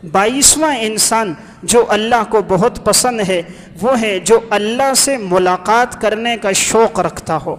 22واں انسان جو اللہ کو بہت پسند ہے وہ ہے جو اللہ سے ملاقات کرنے کا شوق رکھتا ہو۔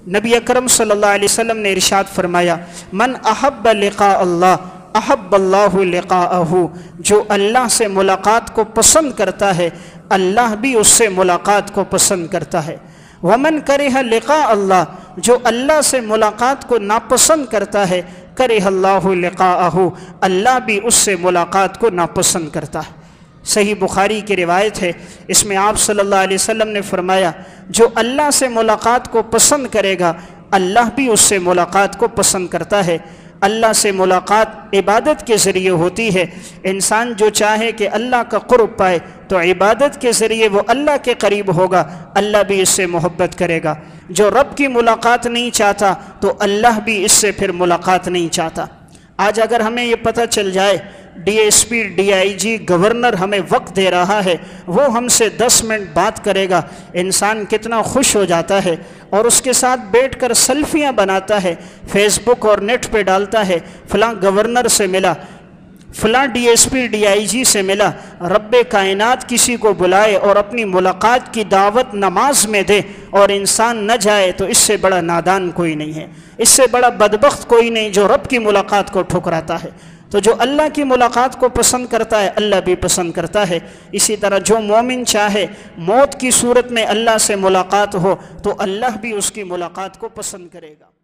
نبی اکرم صلی اللہ علیہ وسلم نے ارشاد فرمایا، من احب لقاء اللہ احب اللہ لقاءہ، جو اللہ سے ملاقات کو پسند کرتا ہے اللہ بھی اس سے ملاقات کو پسند کرتا ہے۔ ومن کرہ لقاء اللہ، جو اللہ سے ملاقات کو ناپسند کرتا ہے کرہ اللہ لقاءہ، اللہ بھی اس سے ملاقات کو ناپسند کرتا ہے۔ صحیح بخاری کی روایت ہے، اس میں آپ صلی اللہ علیہ وسلم نے فرمایا، جو اللہ سے ملاقات کو پسند کرے گا اللہ بھی اس سے ملاقات کو پسند کرتا ہے۔ اللہ سے ملاقات عبادت کے ذریعے ہوتی ہے۔ انسان جو چاہے کہ اللہ کا قرب پائے تو عبادت کے ذریعے وہ اللہ کے قریب ہوگا، اللہ بھی اس سے محبت کرے گا۔ جو رب کی ملاقات نہیں چاہتا تو اللہ بھی اس سے پھر ملاقات نہیں چاہتا۔ آج اگر ہمیں یہ پتہ چل جائے D S P D I G governor ہمیں وقت دے رہا ہے، وہ ہم سے 10 منٹ بات کرے گا، انسان کتنا خوش ہو جاتا ہے اور اس کے ساتھ بیٹھ کر سیلفیاں بناتا ہے، فیس بک اور نیٹ پہ ڈالتا ہے، فلاں گورنر سے ملا، فلاں D S P D I G سے ملا۔ رب کائنات کسی کو بلائے اور اپنی ملاقات کی دعوت نماز میں دے اور انسان نہ جائے تو اس سے بڑا نادان کوئی نہیں ہے، اس سے بڑا بدبخت کوئی نہیں جو رب کی ملاقات کو ٹھکراتا ہے۔ تو جو اللہ کی ملاقات کو پسند کرتا ہے اللہ بھی پسند کرتا ہے۔ اسی طرح جو مومن چاہے موت کی صورت میں اللہ سے ملاقات ہو تو اللہ بھی اس کی ملاقات کو پسند کرے گا۔